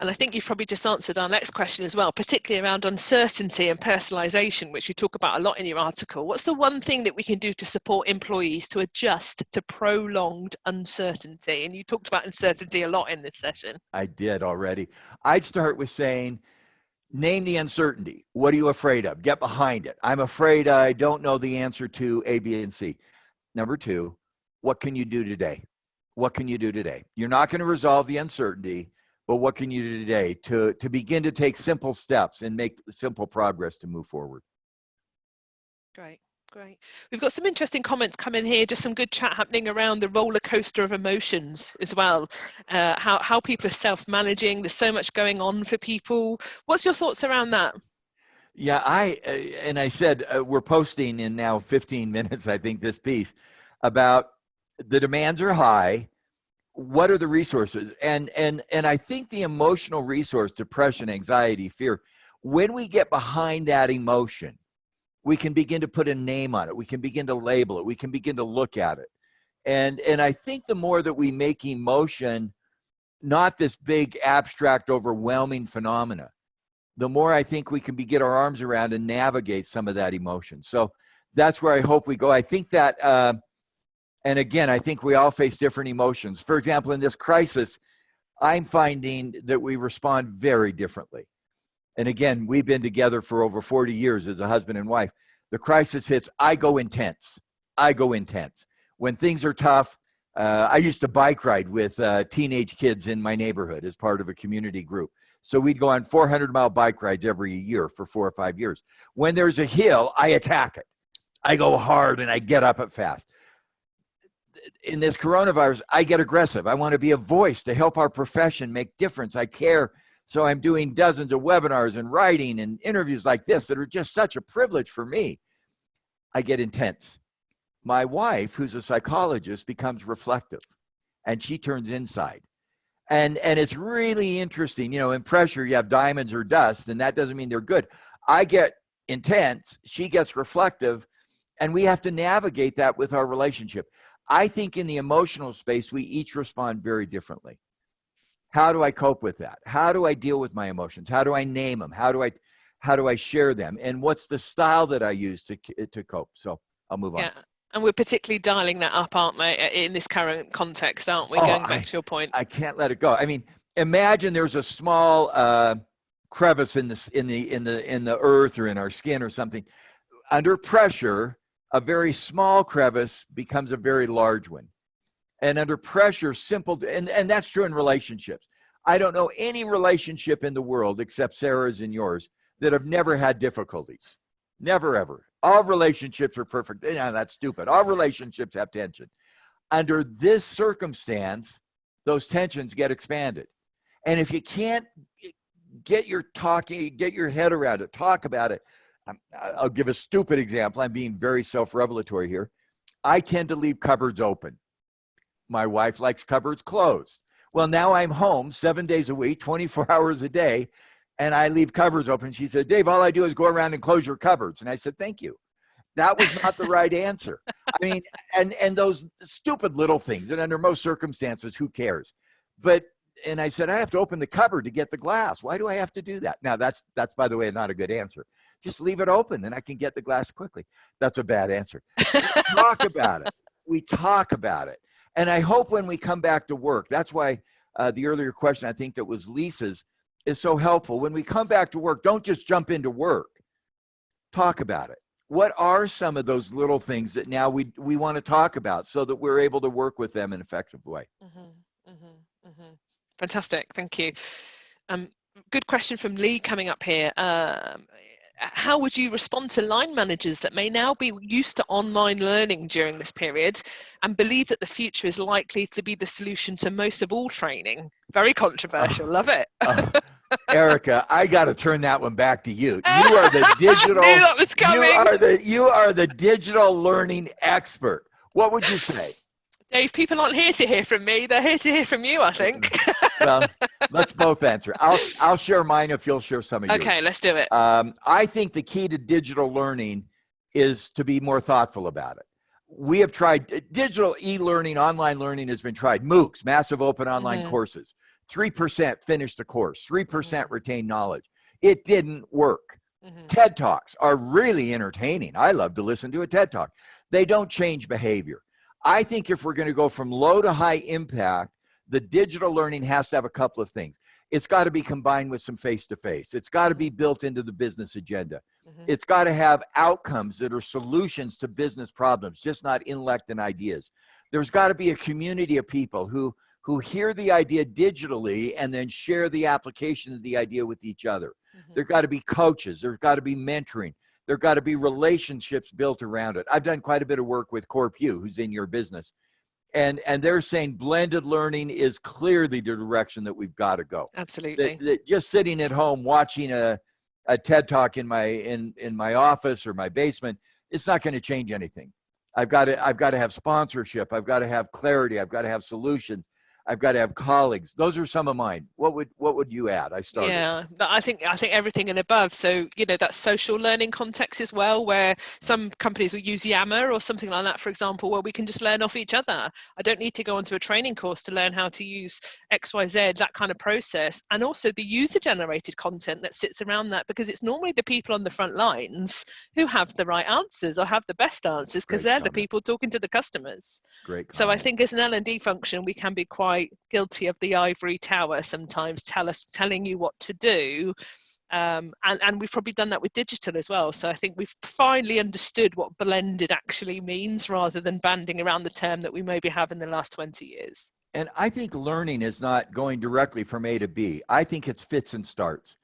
And I think you've probably just answered our next question as well, particularly around uncertainty and personalization, which you talk about a lot in your article. What's the one thing that we can do to support employees to adjust to prolonged uncertainty? And you talked about uncertainty a lot in this session. I did already. I'd start with saying, name the uncertainty. What are you afraid of? Get behind it. I'm afraid I don't know the answer to A, B, and C. Number two, what can you do today? What can you do today? You're not going to resolve the uncertainty, but what can you do today to begin to take simple steps and make simple progress to move forward? Great. We've got some interesting comments coming here, just some good chat happening around the roller coaster of emotions as well. How people are self-managing. There's so much going on for people. What's your thoughts around that? Yeah, I said we're posting in now 15 minutes, I think, this piece about the demands are high. What are the resources? And I think the emotional resource, depression, anxiety, fear, when we get behind that emotion, we can begin to put a name on it. We can begin to label it. We can begin to look at it. And I think the more that we make emotion not this big, abstract, overwhelming phenomena, the more I think we can get our arms around and navigate some of that emotion. So that's where I hope we go. I think that and again, I think we all face different emotions. For example, in this crisis, I'm finding that we respond very differently. And again, we've been together for over 40 years as a husband and wife. The crisis hits, I go intense. When things are tough, I used to bike ride with teenage kids in my neighborhood as part of a community group. So we'd go on 400-mile bike rides every year for 4 or 5 years. When there's a hill, I attack it. I go hard and I get up it fast. In this coronavirus, I get aggressive. I want to be a voice to help our profession make difference. I care. So I'm doing dozens of webinars and writing and interviews like this that are just such a privilege for me. I get intense. My wife, who's a psychologist, becomes reflective and she turns inside. And it's really interesting. You know, in pressure, you have diamonds or dust, and that doesn't mean they're good. I get intense, she gets reflective, and we have to navigate that with our relationship. I think in the emotional space, we each respond very differently. How do I cope with that? How do I deal with my emotions? How do I name them? How do I share them? And what's the style that I use to cope? So I'll move on. Yeah. And we're particularly dialing that up, aren't we, in this current context, aren't we? Oh, Going back to your point. I can't let it go. I mean, imagine there's a small crevice in the earth or in our skin or something. Under pressure, a very small crevice becomes a very large one. And under pressure, and that's true in relationships. I don't know any relationship in the world except Sarah's and yours that have never had difficulties. Never, ever. All relationships are perfect. No, that's stupid. All relationships have tension. Under this circumstance, those tensions get expanded. And if you can't get your head around it, talk about it. I'll give a stupid example. I'm being very self-revelatory here. I tend to leave cupboards open. My wife likes cupboards closed. Well, now I'm home 7 days a week, 24 hours a day, and I leave cupboards open. She said, Dave, all I do is go around and close your cupboards. And I said, thank you. That was not the right answer. I mean, and those stupid little things, and under most circumstances, who cares? And I said, I have to open the cupboard to get the glass. Why do I have to do that? Now, that's by the way, not a good answer. Just leave it open and I can get the glass quickly. That's a bad answer. We talk about it. We talk about it. And I hope when we come back to work, that's why the earlier question, I think that was Lisa's, is so helpful. When we come back to work, don't just jump into work. Talk about it. What are some of those little things that now we want to talk about so that we're able to work with them in an effective way? Fantastic. Thank you. Good question from Lee coming up here. How would you respond to line managers that may now be used to online learning during this period and believe that the future is likely to be the solution to most of all training? Very controversial. Love it. Erica, I got to turn that one back to you. You are the digital. I knew that was coming. You are the digital learning expert. What would you say? Dave, people aren't here to hear from me. They're here to hear from you, I think. Well, let's both answer. I'll share mine if you'll share some of yours. Okay, let's do it. I think the key to digital learning is to be more thoughtful about it. We have tried digital e-learning, online learning has been tried. MOOCs, massive open online courses. 3% finish the course, 3% retain knowledge. It didn't work. TED Talks are really entertaining. I love to listen to a TED Talk. They don't change behavior. I think if we're going to go from low to high impact, the digital learning has to have a couple of things. It's got to be combined with some face-to-face. It's got to be built into the business agenda. It's got to have outcomes that are solutions to business problems, just not intellect and ideas. There's got to be a community of people who hear the idea digitally and then share the application of the idea with each other. There's got to be coaches. There's got to be mentoring. There've got to be relationships built around it. I've done quite a bit of work with CorpU, who's in your business. And they're saying blended learning is clearly the direction that we've got to go. Absolutely. That just sitting at home watching a TED Talk in my office or my basement, it's not going to change anything. I've got to have sponsorship. I've got to have clarity. I've got to have solutions. I've got to have colleagues. Those are some of mine. What would you add? I started. Yeah, I think everything and above. So, that social learning context as well, where some companies will use Yammer or something like that, for example, where we can just learn off each other. I don't need to go onto a training course to learn how to use XYZ, that kind of process. And also the user-generated content that sits around that, because it's normally the people on the front lines who have the right answers or have the best answers, because they're the people talking to the customers. Great. So I think as an L&D function, we can be quite guilty of the ivory tower sometimes, telling you what to do, and we've probably done that with digital as well. So I think we've finally understood what blended actually means, rather than banding around the term that we maybe have in the last 20 years. And I think learning is not going directly from A to B. I think it's fits and starts.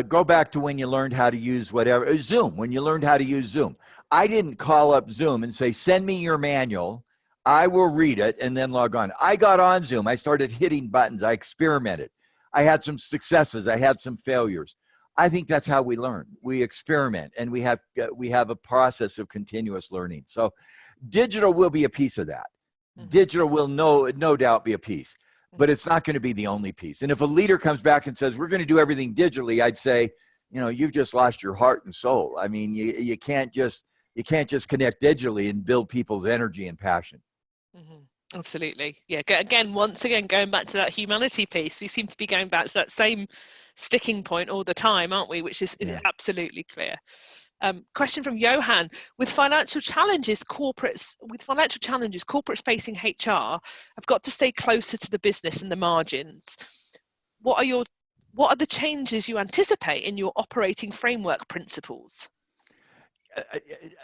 Go back to when you learned how to use Zoom. When you learned how to use Zoom, I didn't call up Zoom and say, send me your manual, I will read it and then log on. I got on Zoom. I started hitting buttons. I experimented. I had some successes. I had some failures. I think that's how we learn. We experiment, and we have a process of continuous learning. So digital will be a piece of that. Digital will no doubt be a piece, but it's not going to be the only piece. And if a leader comes back and says, we're going to do everything digitally, I'd say, you've just lost your heart and soul. I mean, you can't just connect digitally and build people's energy and passion. Absolutely. Yeah. Again, once again, going back to that humanity piece, we seem to be going back to that same sticking point all the time, aren't we? Which is absolutely clear. Question from Johan: with financial challenges, corporates facing HR have got to stay closer to the business and the margins. What are the changes you anticipate in your operating framework principles?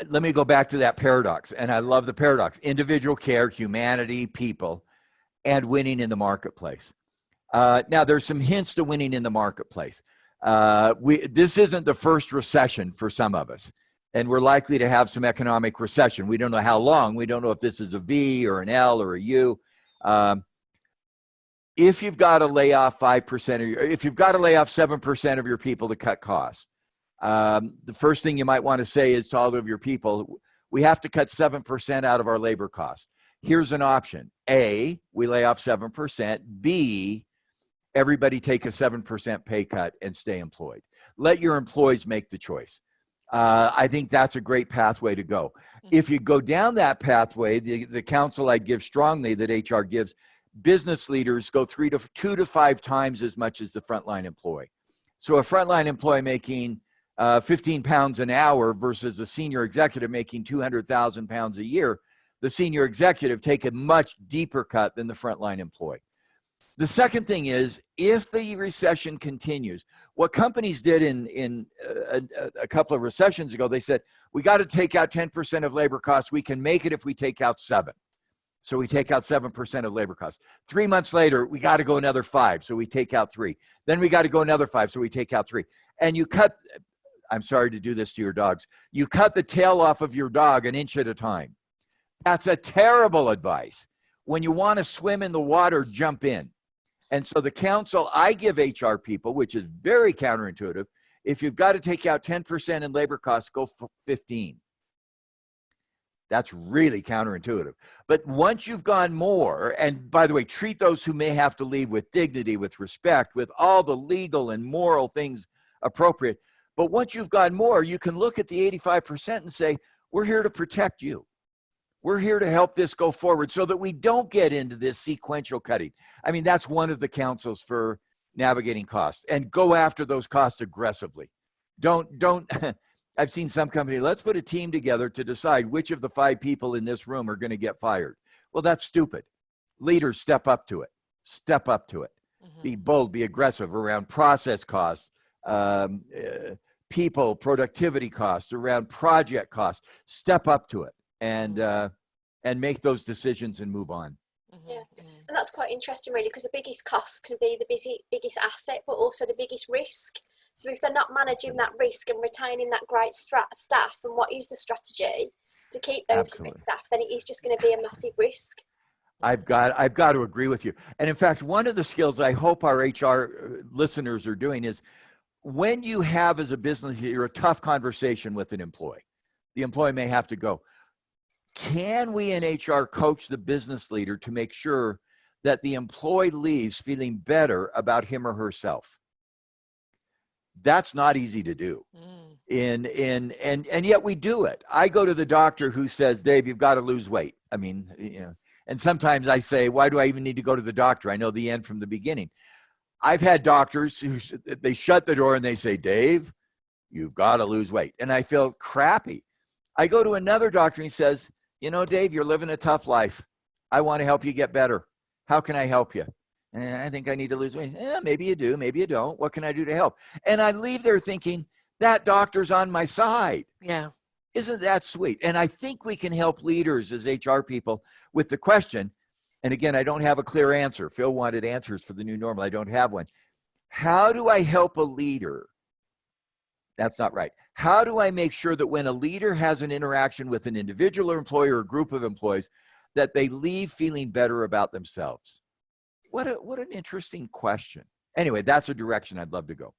Let me go back to that paradox, and I love the paradox: individual care, humanity, people, and winning in the marketplace. Now, there's some hints to winning in the marketplace. This isn't the first recession for some of us, and we're likely to have some economic recession. We don't know how long. We don't know if this is a V or an L or a U. If you've got to lay off 5% if you've got to lay off 7% of your people to cut costs, the first thing you might want to say is to all of your people, we have to cut 7% out of our labor costs. Here's an option. A, we lay off 7%. B, everybody take a 7% pay cut and stay employed. Let your employees make the choice. I think that's a great pathway to go. If you go down that pathway, the counsel I give strongly that HR gives, business leaders go 2 to 5 times as much as the frontline employee. So a frontline employee making 15 pounds an hour versus a senior executive making 200,000 pounds a year, the senior executive take a much deeper cut than the frontline employee. The second thing is, if the recession continues, what companies did in a couple of recessions ago, they said, we got to take out 10% of labor costs. We can make it if we take out 7. So we take out 7% of labor costs. 3 months later, we got to go another 5. So we take out 3. Then we got to go another 5. So we take out 3. And you cut, I'm sorry to do this to your dogs, you cut the tail off of your dog an inch at a time. That's a terrible advice. When you want to swim in the water, jump in. And so the counsel I give HR people, which is very counterintuitive, if you've got to take out 10% in labor costs, go for 15. That's really counterintuitive. But once you've gone more, and by the way, treat those who may have to leave with dignity, with respect, with all the legal and moral things appropriate. But once you've gone more, you can look at the 85% and say, we're here to protect you. We're here to help this go forward so that we don't get into this sequential cutting. I mean, that's one of the counsels for navigating costs, and go after those costs aggressively. Don't, I've seen some company, let's put a team together to decide which of the 5 people in this room are going to get fired. Well, that's stupid. Leaders, step up to it. Step up to it. Mm-hmm. Be bold, be aggressive around process costs, people, productivity costs, around project costs. Step up to it. And make those decisions and move on. Yeah, and that's quite interesting, really, because the biggest cost can be the biggest asset, but also the biggest risk. So if they're not managing that risk and retaining that great staff, and what is the strategy to keep those great staff, then it is just going to be a massive risk. I've got to agree with you. And in fact, one of the skills I hope our HR listeners are doing is, when you have as a business leader a tough conversation with an employee, the employee may have to go, can we in HR coach the business leader to make sure that the employee leaves feeling better about him or herself? That's not easy to do. And yet we do it. I go to the doctor who says, Dave, you've got to lose weight. I mean, you know, and sometimes I say, why do I even need to go to the doctor? I know the end from the beginning. I've had doctors who, they shut the door and they say, Dave, you've got to lose weight. And I feel crappy. I go to another doctor and he says, you know, Dave, you're living a tough life. I want to help you get better. How can I help you? And I think I need to lose weight. Maybe you do, maybe you don't. What can I do to help? And I leave there thinking, that doctor's on my side. Yeah. Isn't that sweet? And I think we can help leaders as HR people with the question. And again, I don't have a clear answer. Phil wanted answers for the new normal. I don't have one. How do I help a leader? That's not right. How do I make sure that when a leader has an interaction with an individual or employee or a group of employees, that they leave feeling better about themselves? What an interesting question. Anyway, that's a direction I'd love to go.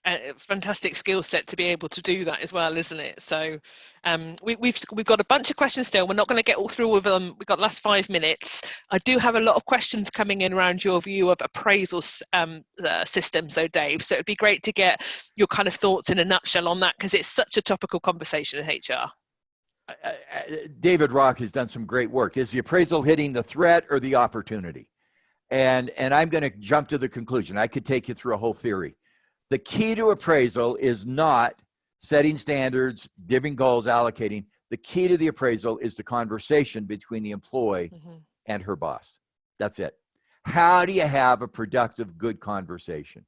A fantastic skill set to be able to do that as well, isn't it? So we've got a bunch of questions still. We're not going to get all through all of them. We've got the last 5 minutes. I do have a lot of questions coming in around your view of appraisal systems, though, Dave. So it'd be great to get your kind of thoughts in a nutshell on that, because it's such a topical conversation in HR. David Rock has done some great work. Is the appraisal hitting the threat or the opportunity? And I'm going to jump to the conclusion. I could take you through a whole theory. The key to appraisal is not setting standards, giving goals, allocating. The key to the appraisal is the conversation between the employee and her boss. That's it. How do you have a productive, good conversation?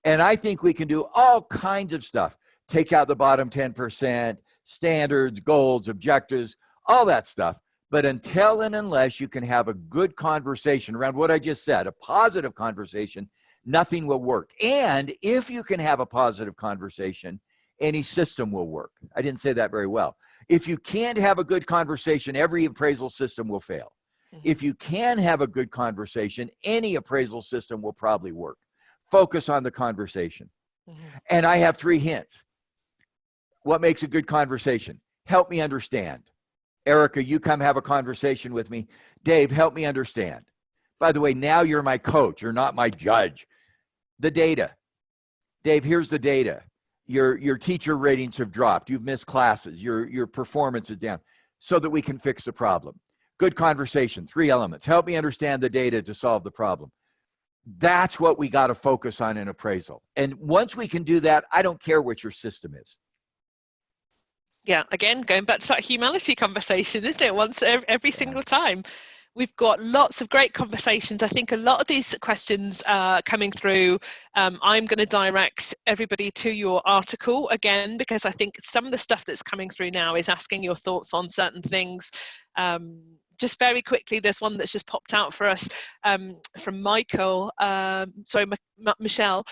And I think we can do all kinds of stuff. Take out the bottom 10%, standards, goals, objectives, all that stuff. But until and unless you can have a good conversation around what I just said, a positive conversation, nothing will work. And if you can have a positive conversation, any system will work. I didn't say that very well. If you can't have a good conversation, every appraisal system will fail. If you can have a good conversation, any appraisal system will probably work. Focus on the conversation. And I have 3 hints. What makes a good conversation? Help me understand. Erica, you come have a conversation with me. Dave, help me understand. By the way, now you're my coach. You're not my judge. The data. Dave, here's the data. Your teacher ratings have dropped. You've missed classes. Your performance is down, so that we can fix the problem. Good conversation, 3 elements. Help me understand the data to solve the problem. That's what we got to focus on in appraisal. And once we can do that, I don't care what your system is. Yeah, again, going back to that humanity conversation, isn't it? Once every single time. We've got lots of great conversations. I think a lot of these questions coming through, I'm going to direct everybody to your article again, because I think some of the stuff that's coming through now is asking your thoughts on certain things. Just very quickly, there's one that's just popped out for us from Michael, Michelle.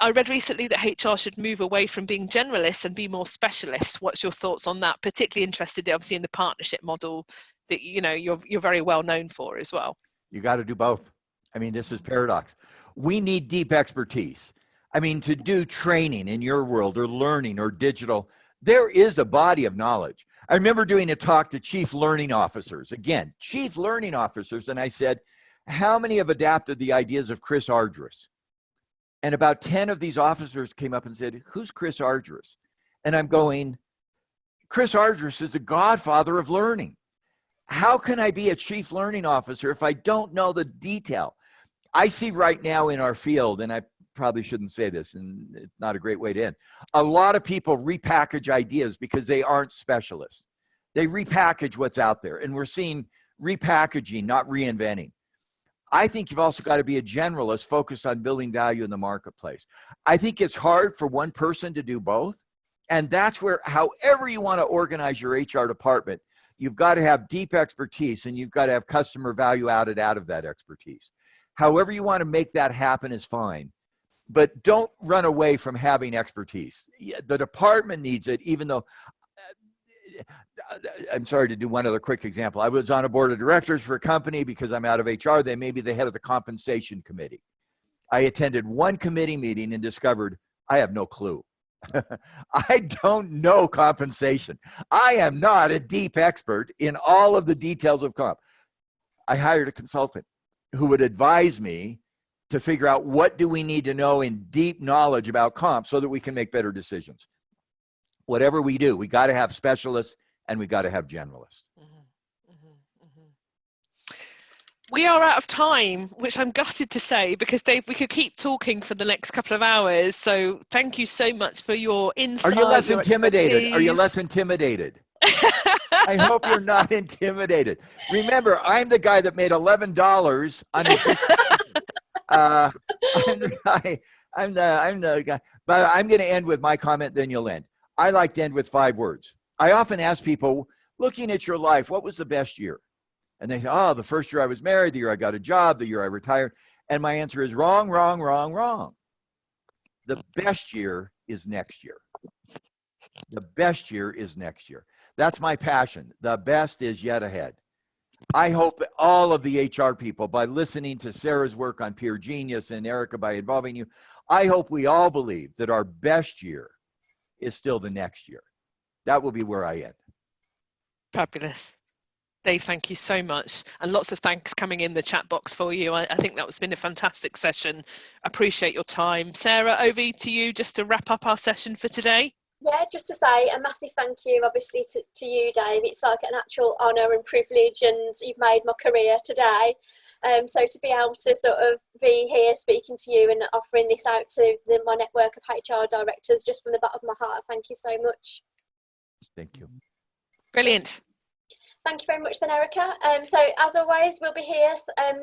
I read recently that HR should move away from being generalists and be more specialists. What's your thoughts on that? Particularly interested, obviously, in the partnership model that you're very well known for as well. You got to do both. I mean, this is paradox. We need deep expertise. I mean, to do training in your world or learning or digital, there is a body of knowledge. I remember doing a talk to chief learning officers, again, chief learning officers, and I said, how many have adapted the ideas of Chris Argyris? And about 10 of these officers came up and said, who's Chris Argyris? And I'm going, Chris Argyris is the godfather of learning. How can I be a chief learning officer if I don't know the detail? I see right now in our field, and I probably shouldn't say this, and it's not a great way to end, a lot of people repackage ideas because they aren't specialists. They repackage what's out there, and we're seeing repackaging, not reinventing. I think you've also got to be a generalist focused on building value in the marketplace. I think it's hard for one person to do both. And that's where, however you want to organize your HR department, you've got to have deep expertise and you've got to have customer value added out of that expertise. However you want to make that happen is fine. But don't run away from having expertise. The department needs it, even though, I'm sorry to do one other quick example. I was on a board of directors for a company because I'm out of HR. They made me the head of the compensation committee. I attended one committee meeting and discovered I have no clue. I don't know compensation. I am not a deep expert in all of the details of comp. I hired a consultant who would advise me to figure out what do we need to know in deep knowledge about comp so that we can make better decisions. Whatever we do, we got to have specialists and we got to have generalists. We are out of time, which I'm gutted to say, because Dave, we could keep talking for the next couple of hours. So thank you so much for your insight. Are you less intimidated? Expertise. Are you less intimidated? I hope you're not intimidated. Remember, I'm the guy that made $11 on his I'm the guy. But I'm going to end with my comment, then you'll end. I like to end with 5 words. I often ask people, looking at your life, what was the best year? And they say, oh, the first year I was married, the year I got a job, the year I retired. And my answer is wrong, wrong, wrong, wrong. The best year is next year. The best year is next year. That's my passion. The best is yet ahead. I hope that all of the HR people, by listening to Sarah's work on Peer Genius and Erica by involving you, I hope we all believe that our best year is still the next year. That will be where I end. Fabulous. Dave, thank you so much. And lots of thanks coming in the chat box for you. I think that has been a fantastic session. Appreciate your time. Sarah, over to you just to wrap up our session for today. Yeah, just to say a massive thank you, obviously, to you, Dave. It's like an actual honour and privilege, and you've made my career today. So to be able to sort of be here speaking to you and offering this out to my network of HR directors, just from the bottom of my heart, thank you so much. Thank you. Brilliant. Thank you very much then, Erica. So as always, we'll be here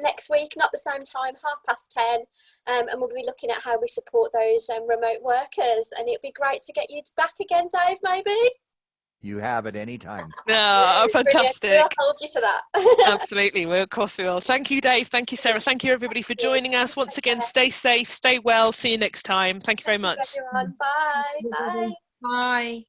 next week, not the same time, 10:30, and we'll be looking at how we support those remote workers. And it'd be great to get you back again, Dave, maybe? You have at any time. Oh, fantastic. We'll hold you to that. Absolutely. Well, of course we will. Thank you, Dave. Thank you, Sarah. Thank you, everybody, for joining us. Once again, stay safe, stay well. See you next time. Thank you very much. Thank you, everyone. Bye. Bye. Bye.